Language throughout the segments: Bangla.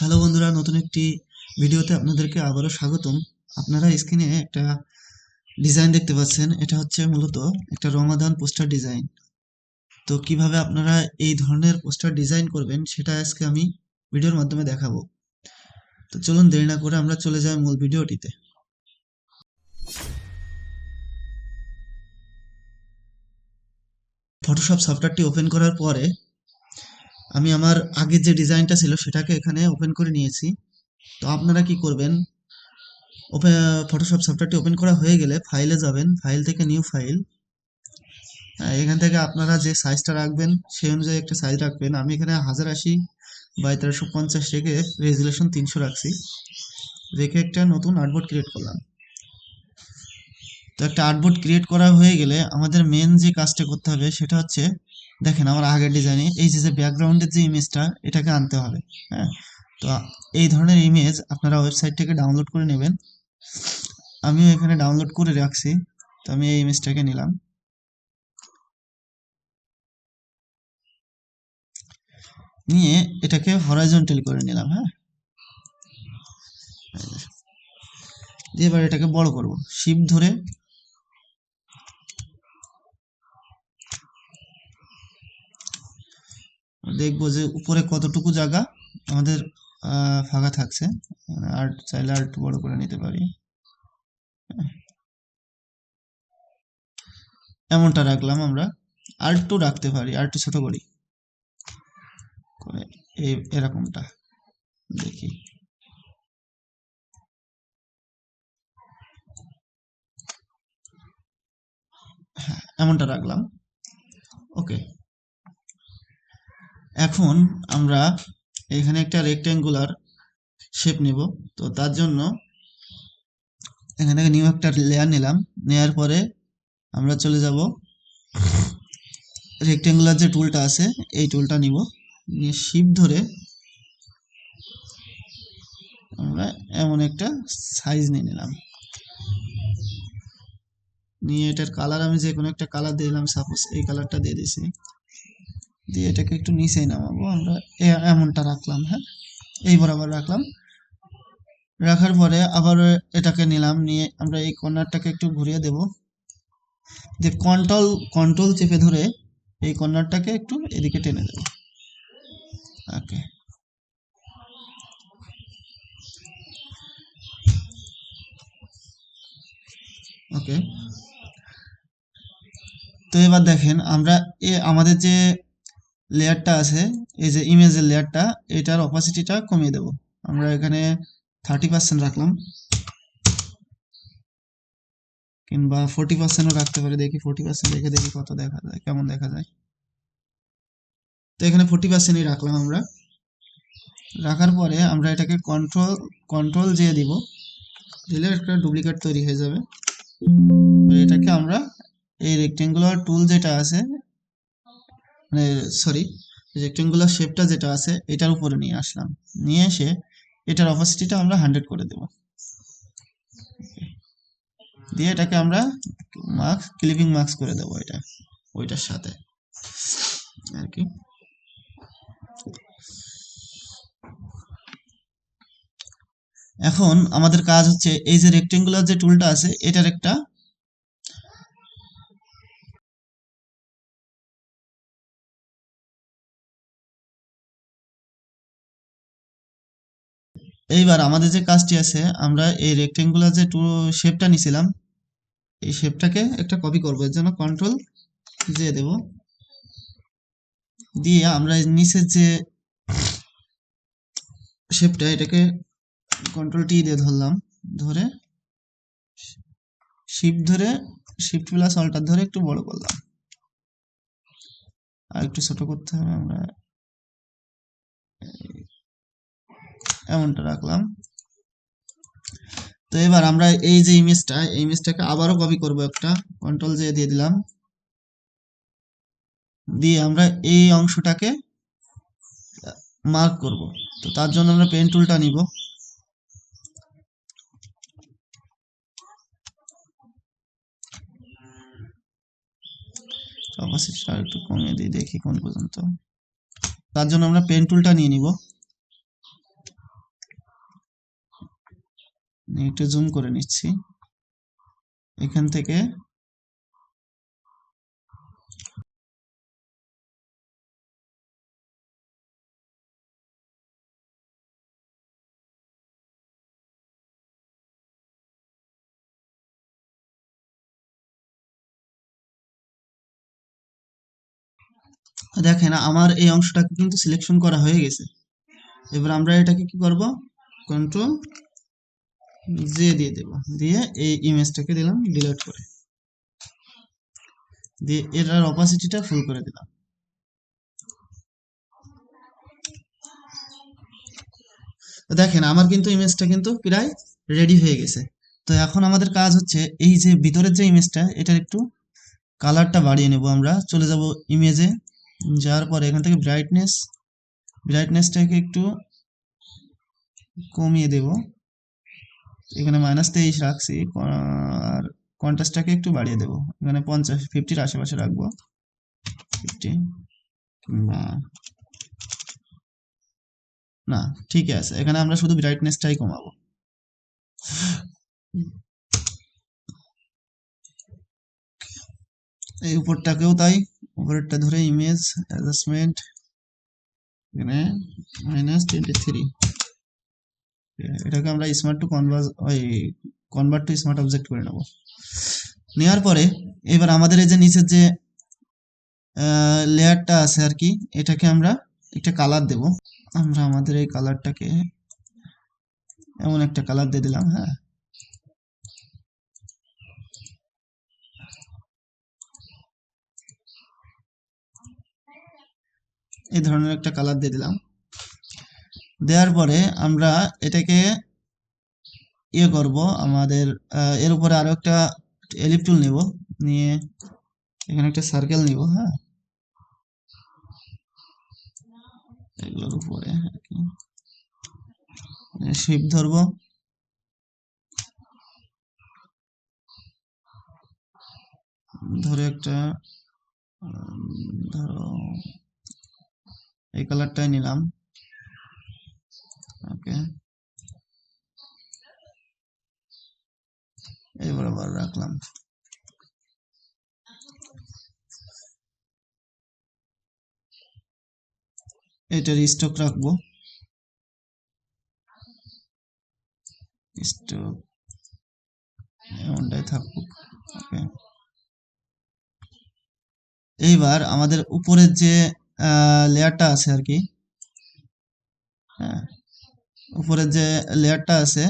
হ্যালো বন্ধুরা, নতুন একটি ভিডিওতে আপনাদেরকে আবারও স্বাগতম। আপনারা স্ক্রিনে একটা ডিজাইন দেখতে পাচ্ছেন। এটা হচ্ছে মূলত একটা রমাদান পোস্টার ডিজাইন। তো কিভাবে আপনারা এই ধরনের পোস্টার ডিজাইন করবেন সেটা আজকে আমি ভিডিওর মাধ্যমে দেখাবো। তো চলুন দেরি না করে আমরা চলে যাই মূল ভিডিওটিতে। ফটোশপ সফটওয়্যারটি ওপেন করার পরে আমি আমার আগের যে ডিজাইনটা ছিল সেটাকে এখানে ওপেন করে নিয়েছি। তো আপনারা কি করবেন, ফটোশপ সফটওয়্যারটি ওপেন করা হয়ে গেলে ফাইলে যাবেন, ফাইল থেকে নিউ ফাইল। এখান থেকে আপনারা যে সাইজটা রাখবেন সেই অনুযায়ী একটা সাইজ রাখবেন। আমি এখানে 1080x1350 রেখে রেজুলেশন 300 রাখছি, রেখে একটা নতুন আর্টবোর্ড ক্রিয়েট করলাম। তো একটা আর্টবোর্ড ক্রিয়েট করা হয়ে গেলে আমাদের মেন যে কাজটা করতে হবে সেটা হচ্ছে, দেখেন আমার আগের ডিজাইনে এই যে ব্যাকগ্রাউন্ডের যে ইমেজটা এটাকে আনতে হবে। হ্যাঁ, তো এই ধরনের ইমেজ আপনারা ওয়েবসাইট থেকে ডাউনলোড করে নেবেন। আমিও এখানে ডাউনলোড করে রাখছি। তো আমি এই ইমেজটাকে নিলাম, নিয়ে এটাকে হরাইজন্টাল করে নিলাম। হ্যাঁ, দিয়ে এবার এটাকে বড় করব, শিফট ধরে দেখবো যে উপরে কতটুকু জায়গা আমাদের ফাঁকা থাকছে। আর চাইলে আর একটু বড় করে নিতে পারি, এমনটা রাখলাম। আমরা আর একটু রাখতে পারি, আর একটু ছোট করি করে এই এরকমটা দেখি। হ্যাঁ, এমনটা রাখলাম। ওকে, এখন আমরা এখানে একটা রেক্ট্যাঙ্গুলার শেপ নেব। তো তার জন্য এখান থেকে নিউ একটা লেয়ার নিলাম, নেওয়ার পরে আমরা চলে যাব রেক্ট্যাঙ্গুলার যে টুলটা আছে এই টুলটা নিব, নিয়ে শিফট ধরে আমরা এমন একটা সাইজ নিয়ে নিলাম। নিয়ে এটার কালার আমি যে কোনো একটা কালার দিয়ে দিলাম, সাপোজ এই কালারটা দিয়ে দিছি। দিয়ে এটাকে একটু নিচেই নামাবো আমরা, এমনটা রাখলাম। হ্যাঁ, এই বরাবর রাখলাম। রাখার পরে আবার এটাকে নিলাম, নিয়ে আমরা এই কর্নারটাকে একটু ঘুরিয়ে দেব। যে কন্ট্রোল কন্ট্রোল চেপে ধরে এই কর্নারটাকে একটু এদিকে টেনে দেব। ওকে, ওকে। তো এবার দেখেন আমরা আমাদের যে লেয়ারটা আছে, এই যে ইমেজের লেয়ারটা, এটার অপাসিটিটা কমিয়ে দেব। আমরা এখানে 30% রাখলাম, কিংবা 40%ও রাখতে পারি। দেখি 40% রেখে দেখি কত দেখা যায়, কেমন দেখা যায়। তো এখানে 40%ই রাখলাম আমরা। রাখার পরে আমরা এটাকে কন্ট্রোল কন্ট্রোল যে দিব, দিলে একটা ডুপ্লিকেট তৈরি হয়ে যাবে। এটাকে আমরা এই রেক্টেঙ্গুলার টুল যেটা আছে, মানে সরি, রেক্টেঙ্গুলার শেপটা যেটা আছে এটার উপরে নিয়ে আসলাম। নিয়ে এসে এটার অপাসিটিটা আমরা 100 করে দেব। দিয়ে এটাকে আমরা ক্লিপিং মার্কস করে দেবো, এটা ওইটার সাথে আর কি। এখন আমাদের কাজ হচ্ছে এই যে রেক্টেঙ্গুলার যে টুলটা আছে এটার একটা এইবার আমাদের যে কাজটি আছে, আমরা এই রেক্টেঙ্গুলার যে শেপটা নিছিলাম এই শেপটাকে একটা কপি করবো। এর জন্য কন্ট্রোল জে দেব, দিয়ে আমরা নিচের যে শেপটা এটাকে কন্ট্রোল টি দিয়ে ধরলাম, ধরে শিফট ধরে শিফট প্লাস অল্টার ধরে একটু বড় করলাম। আর একটু ছোট করতে হবে, আমরা এমনটা রাখলাম। তো এবার আমরা এই যে ইমেজটাকে আবারও কপি করব, একটা কন্ট্রোল জে দিয়ে দিলাম, দিয়ে আমরা এই অংশটাকে মার্ক করব। তো তার জন্য আমরা পেন টুলটা নিব, অপাসিটিটা একটু কমিয়ে দিই, দেখি কোন পর্যন্ত। তার জন্য আমরা পেন টুলটা নিয়ে নিব, একটু জুম করে নিচ্ছি এখান থেকে। দেখেন আমার এই অংশটাকে কিন্তু সিলেকশন করা হয়ে গেছে। এবার আমরা এটাকে কি করব, কন্ট্রোল জে দিয়ে দেব, দিয়ে এই ইমেজটাকে দিলাম ডিলিট করে, দিয়ে এটার অপাসিটিটা ফুল করে দিলাম। দেখেন আমার কিন্তু ইমেজটা কিন্তু প্রায় রেডি হয়ে গেছে। তো এখন আমাদের কাজ হচ্ছে এই যে ভিতরের যে ইমেজটা, এটার একটু কালারটা বাড়িয়ে নেব। আমরা চলে যাব ইমেজে, যাওয়ার পরে এখান থেকে ব্রাইটনেসটাকে একটু কমিয়ে দেব, এখানে -23 রাখছি, আর কন্ট্রাস্টটাকে একটু বাড়িয়ে দেব, এখানে 50-50-র আশেপাশে রাখবো, 50 কিংবা না, ঠিক আছে, এখানে আমরা শুধু ব্রাইটনেসটাই কমাবো। এই উপরটাকেও তাই, উপরেরটা ধরে ইমেজ অ্যাডজাস্টমেন্ট, এখানে -23, এটাকে আমরা কনভার্ট টু স্মার্ট অবজেক্ট করে নেব। নেওয়ার পরে এবার আমাদের এই যে নিচের যে লেয়ারটা আছে আর কি, এটাকে আমরা একটা কালার দেব। আমরা আমাদের এই কালারটাকে এমন একটা কালার দিয়ে দিলাম। হ্যাঁ, এই ধরনের একটা কালার দিয়ে দিলাম। দেওয়ার পরে আমরা এটাকে ইয়ে করব, আমাদের এর উপরে আরো একটা এলিপ টুল নিব, নিয়ে এখানে একটা সার্কেল নিব। হ্যাঁ, এগুলোর উপরে শিফট ধরবো, ধরে একটা ধরো এই কালারটাই নিলাম। ওকে, এই বরাবর রাখলাম। এটার স্টক রাখবো, স্টক এমনটাই থাকুক। ওকে, এইবার আমাদের উপরের যে লেয়ারটা আছে আর কি, হ্যাঁ, উপরের যে লেয়ারটা আছে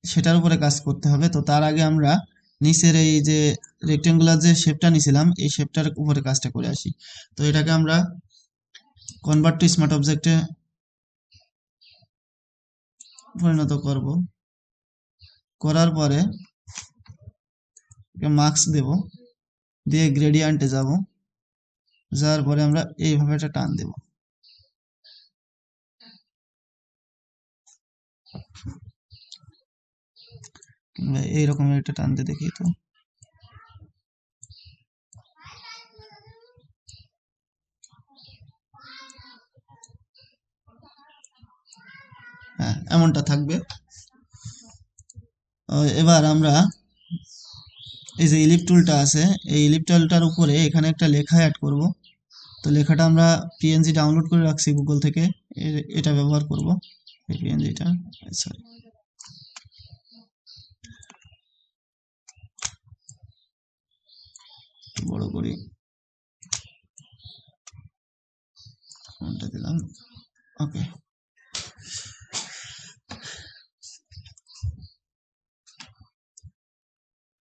সেটার উপরে কাজ করতে হবে। তো তার আগে আমরা নিচের এই যে রেক্টেঙ্গুলার যে শেপটা নিছিলাম, এই শেপটার উপরে কাজটা করে আসি। তো এটাকে আমরা কনভার্ট টু স্মার্ট অবজেক্টে পরিণত করব। করার পরে মার্কস দেব, দিয়ে গ্রেডিয়েন্টে যাব, যাওয়ার পরে আমরা এইভাবে একটা টান দেব। কিংবা এইরকম একটা টানতে দেখি তো। হ্যাঁ, এমনটা থাকবে। এবার আমরা এই যে ইলিপ টুলটা আছে, এই ইলিপ টুলটার উপরে এখানে একটা লেখা অ্যাড করব। তো লেখাটা আমরা পিএনজি ডাউনলোড করে রাখছি গুগল থেকে, এটা ব্যবহার করব, এই পিএনজিটা। সরি, বড় করি, কোনটা দিলাম, ওকে।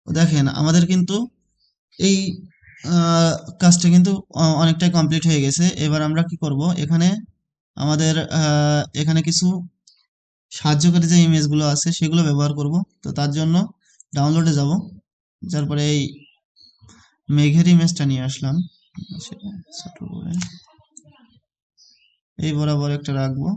দেখেন আমাদের কিন্তু এই কাজটা কিন্তু অনেকটাই কমপ্লিট হয়ে গেছে। এবার আমরা কি করব, এখানে আমাদের এখানে কিছু সাহায্যকারী যে ইমেজগুলো আছে সেগুলো ব্যবহার করব। তো তার জন্য ডাউনলোডে যাব, যার পরে এই মেঘের ইমেজটা নিয়ে আসলাম, সেটা ছোট করে এই বরাবর একটা রাখবো।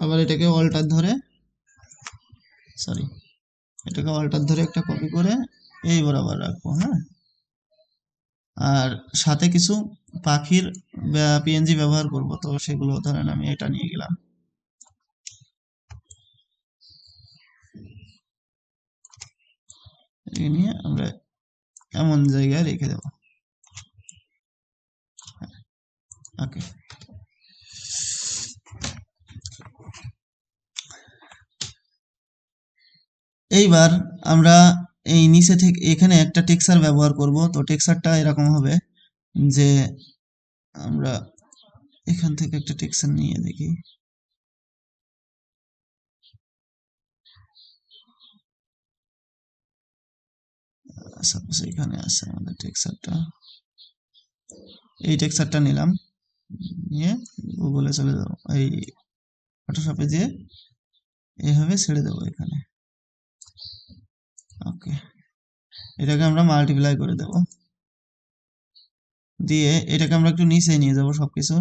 আবার এটাকে অল্টার ধরে, সরি, এটাকে অল্টার ধরে একটা কপি করে এই বরাবর রাখবো। হ্যাঁ, আর সাথে কিছু পাখির পিএনজি ব্যবহার করব, তো সেগুলো ধরেন আমি এটা নিয়ে গেলাম, এই নিয়ে আমরা এমন জায়গায় রেখে দেব। ওকে, এইবার আমরা এই নিচে থেকে এখানে একটা টেক্সচার ব্যবহার করব। তো টেক্সচারটা এরকম হবে যে আমরা এখান থেকে একটা টেক্সচার নিয়ে দেখি, সাপোজ এখানে আছে আমাদের টেক্সচারটা, এই টেক্সচারটা নিলাম, নিয়ে গুগলে চলে যাবো, এই ফটোশপে যেয়ে এইভাবে ছেড়ে দেবো এখানে। ওকে, এটাকে আমরা মাল্টিপ্লাই করে দেব, দিয়ে এটাকে আমরা একটু নিচে নিয়ে যাব সবকিছু।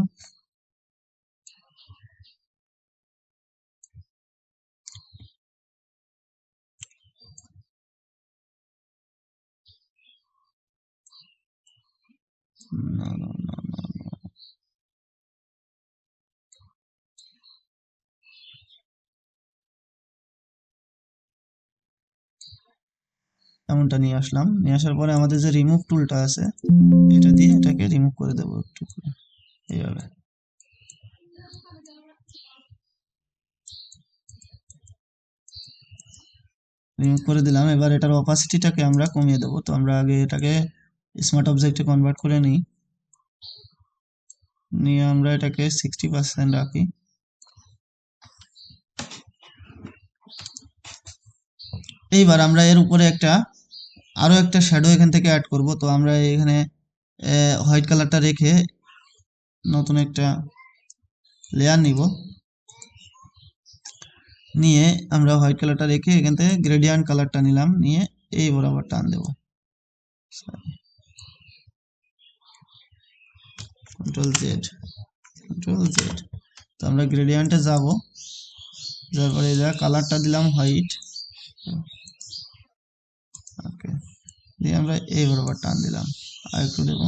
না না না না না, এমনটা নিয়ে আসলাম, নিয়ে আসার পরে আমাদের যে রিমুভ টুলটা আছে এটা দিয়ে এটাকে রিমুভ করে দেবো একটু করে, এইভাবে। রিমুভ করে দিলাম। এবার এটার অপাসিটিটাকে আমরা কমিয়ে দেবো। তো আমরা আগে এটাকে স্মার্ট অবজেক্টে কনভার্ট করে নিই, নিয়ে আমরা এটাকে 60% রাখি। এইবার আমরা এর উপরে আরো একটা শ্যাডো এখান থেকে অ্যাড করব। তো আমরা এখানে হোয়াইট কালারটা রেখে নতুন একটা লেয়ার নিব, নিয়ে আমরা হোয়াইট কালারটা রেখে এখান থেকে গ্রেডিয়েন্ট কালারটা নিলাম, নিয়ে এই বরাবর টান দেব, কন্ট্রোল জেড, কন্ট্রোল জেড। তো আমরা গ্রেডিয়েন্টে যাব, যার পরে যা কালারটা দিলাম হোয়াইট, ওকে, দিয়ে আমরা এই বরাবর টান দিলাম, আর একটু দেব,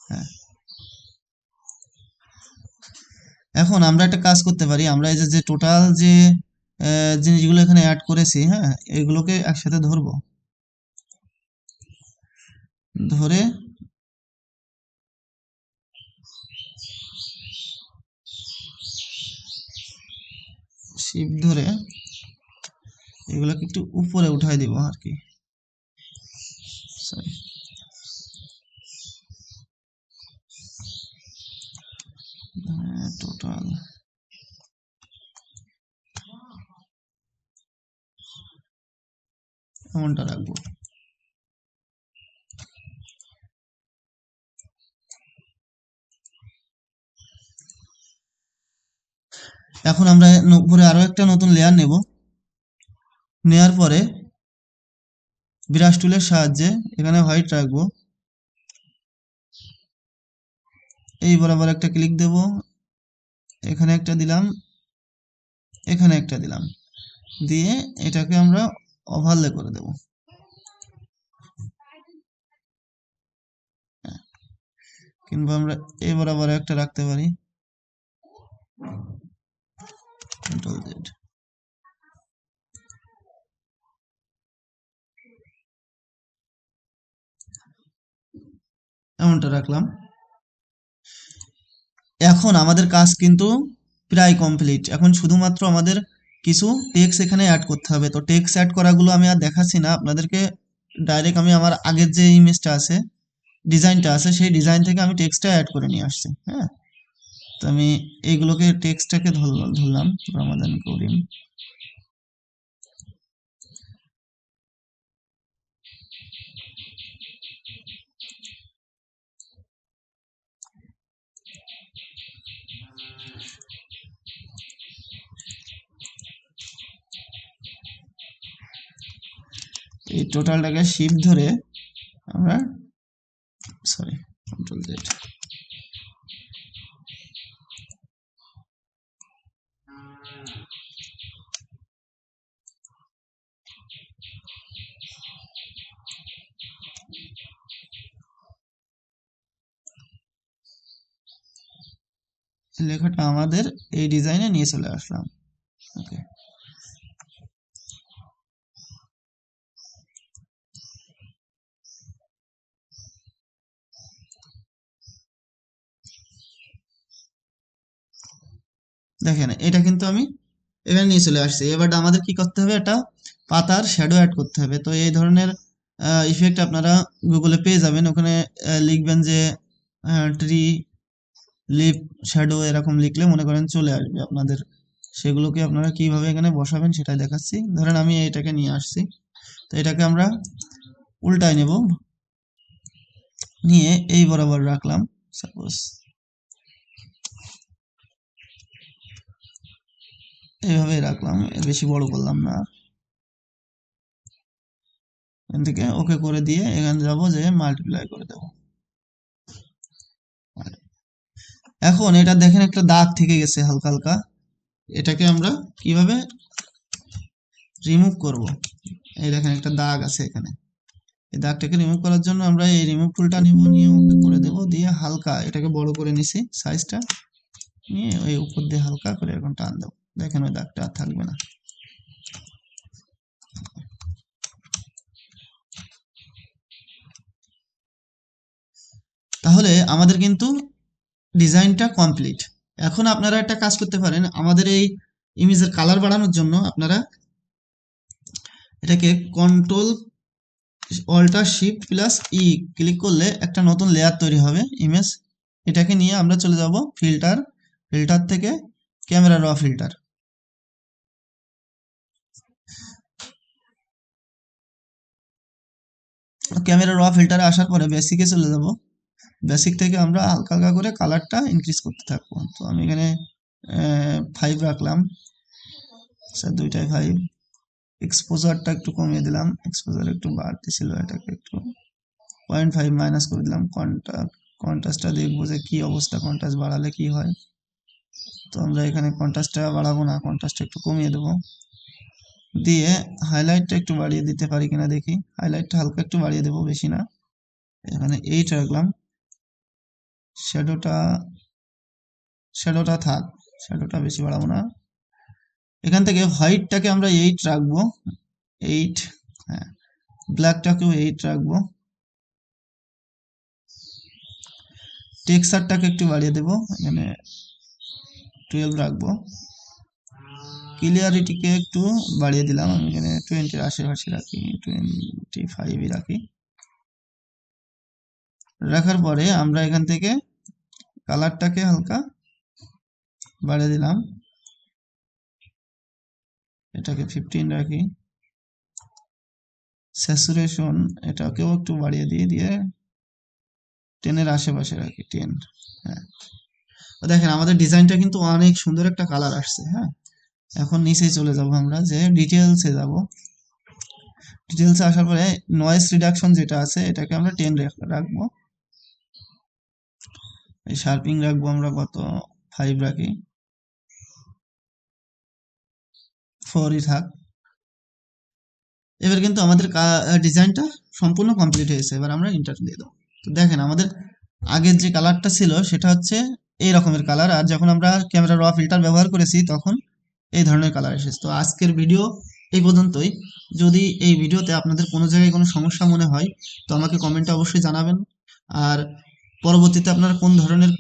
হ্যাঁ। এখন আমরা একটা কাজ করতে পারি, আমরা এই যে যে টোটাল যে জিনিসগুলো এখানে অ্যাড করেছি, হ্যাঁ, এগুলোকে একসাথে ধরবো, ধরে শিফট ধরে এগুলোকে একটু উপরে উঠাই দিব আর কি, সরি, টোটাল, এমনটা রাখবো। এখন আমরা উপরে আরো একটা নতুন লেয়ার নেব, নেয়ার পরে ব্রাশ টুলের সাহায্যে এখানে হোয়াইট রাখবো, এই বরাবর একটা ক্লিক দেব, এখানে একটা দিলাম, এখানে একটা দিলাম, দিয়ে এটাকে আমরা ওভারলে করে দেব, কিংবা আমরা এই বরাবর একটা রাখতে পারি, কন্ট্রোল জেড। এমনটা রাখলাম। এখন আমাদের কাজ কিন্তু প্রায় কমপ্লিট। এখন শুধুমাত্র আমাদের কিছু টেক্সট এখানে অ্যাড করতে হবে। তো টেক্সট অ্যাড করাগুলো আমি আর দেখাচ্ছি না আপনাদেরকে, ডাইরেক্ট আমি আমার আগের যে ইমেজটা আছে, ডিজাইনটা আছে, সেই ডিজাইন থেকে আমি টেক্সটটা অ্যাড করে নিয়ে আসছি, হ্যাঁ। তো আমি এইগুলোকে টেক্সটটাকে ধরলাম রমাদান করিম, এই টোটালটাকে শিফট ধরে আমরা, সরি, কন্ট্রোল জেড, লেখাটা আমাদের এই ডিজাইনে নিয়ে চলে আসলাম। ওকে, দেখেন এটা কিন্তু আমি এখানে নিয়ে চলে আসছি। এবার আমাদের কি করতে হবে, এটা পাতার শ্যাডো অ্যাড করতে হবে। তো এই ধরনের ইফেক্ট আপনারা গুগলে পেয়ে যাবেন। ওখানে লিখবেন যে ট্রি লিপ শ্যাডো, এরকম লিখলে মনে করেন চলে আসবে আপনাদের। সেগুলোকে আপনারা কিভাবে এখানে বসাবেন সেটাই দেখাচ্ছি। ধরেন আমি এটাকে নিয়ে আসছি, তো এটাকে আমরা উল্টায় নেব, নিয়ে এই বরাবর রাখলাম সাপোজ, এইভাবে রাখলাম, বেশি বড় করলাম না। এখান থেকে ওকে করে দিয়ে এখানে যাব যে মাল্টিপ্লাই করে দেব। এখন এটা দেখেন একটা দাগ থেকে গেছে হালকা হালকা, এটাকে আমরা কিভাবে রিমুভ করব। এই দেখেন একটা দাগ আছে এখানে, এই দাগটাকে রিমুভ করার জন্য আমরা এই রিমুভ টুলটা নিব, নিয়ে ওকে করে দেব, দিয়ে হালকা এটাকে বড় করে নিছি সাইজটা, নিয়ে ওই উপর দিয়ে হালকা করে এরকম টান দেবো। দেখেন ওই দাগটা আর থাকবে না। তাহলে আমাদের কিন্তু ডিজাইনটা কমপ্লিট। এখন আপনারা একটা কাজ করতে পারেন, আমাদের এই ইমেজের কালার বাড়ানোর জন্য আপনারা এটাকে control alter shift plus E click করলে একটা নতুন লেয়ার তৈরি হবে ইমেজ। এটাকে নিয়ে আমরা চলে যাব ফিল্টার, ফিল্টার থেকে ক্যামেরা র ফিল্টার। ক্যামেরা র ফিল্টারে আসার পরে বেসিকে চলে যাব, বেসিক থেকে আমরা হালকা হালকা করে কালারটা ইনক্রিজ করতে থাকবো। তো আমি এখানে 5 রাখলাম, স্যার দুইটাই 5। এক্সপোজারটা একটু কমিয়ে দিলাম, এক্সপোজার একটু বাড়তে ছিল, এটাকে একটু 0.5 মাইনাস করে দিলাম। কন্ট্রাস্টটা দেখবো যে কি অবস্থা, কন্ট্রাস্ট বাড়ালে কি হয়। তো আমরা এখানে কন্ট্রাস্টটা বাড়াবো না, কন্ট্রাস্টটা একটু কমিয়ে দেবো, দিয়ে হাইলাইটটা একটু বাড়িয়ে দিতে পারি কিনা দেখি। হাইলাইটটা হালকা একটু বাড়িয়ে দেবো, বেশি না। এখানে 8 রাখলাম। শ্যাডোটা শ্যাডোটা থাক, শ্যাডোটা বেশি বাড়াবো না। এখান থেকে হোয়াইটটাকে আমরা 8 রাখবো, 8। হ্যাঁ, ব্ল্যাকটাকেও 8 রাখবো। টেক্সচারটাকে একটু বাড়িয়ে দেবো, এখানে 12 রাখবো। ক্লিয়ারিটিকে একটু বাড়িয়ে দিলাম, আমি এখানে 20-এর আশেপাশে রাখি, 25-ই রাখি। রাখার পরে আমরা এখান থেকে কালারটাকে হালকা বাড়িয়ে দিলাম, এটাকে 15 রাখি। স্যাচুরেশন এটাকেও একটু বাড়িয়ে দিয়ে 10-এর আশেপাশে রাখি, 10। হ্যাঁ, তো দেখেন আমাদের ডিজাইনটা কিন্তু অনেক সুন্দর একটা কালার আসছে। হ্যাঁ, এখন নিচে চলে যাব, আমরা যে ডিটেলসে যাব। ডিটেলসে আসার পরে নয়েজ রিডাকশন যেটা আছে এটাকে আমরা 10 রাখবো। এই শার্পিং রাখবো আমরা কত, 5 রাখি, 4ই থাক। এবার কিন্তু আমাদের ডিজাইনটা সম্পূর্ণ কমপ্লিট হয়েছে। এবার আমরা ইন্টার দিয়ে দেবো। তো দেখেন আমাদের আগের যে কালারটা ছিল সেটা হচ্ছে এই রকমের কালার, আর যখন আমরা ক্যামেরা র ফিল্টার ব্যবহার করেছি তখন এই ধরনের কালার এসেছে। তো আজকের ভিডিও এই পর্যন্তই। যদি এই ভিডিওতে আপনাদের কোনো জায়গায় কোনো সমস্যা মনে হয় তো আমাকে কমেন্টে অবশ্যই জানাবেন। আর পরবর্তীতে আপনারা কোন ধরনের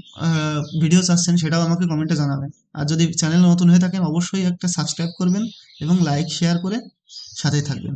ভিডিও চাচ্ছেন সেটাও আমাকে কমেন্টে জানাবেন। আর যদি চ্যানেল নতুন হয়ে থাকেন অবশ্যই একটা সাবস্ক্রাইব করবেন এবং লাইক শেয়ার করে সাথেই থাকবেন।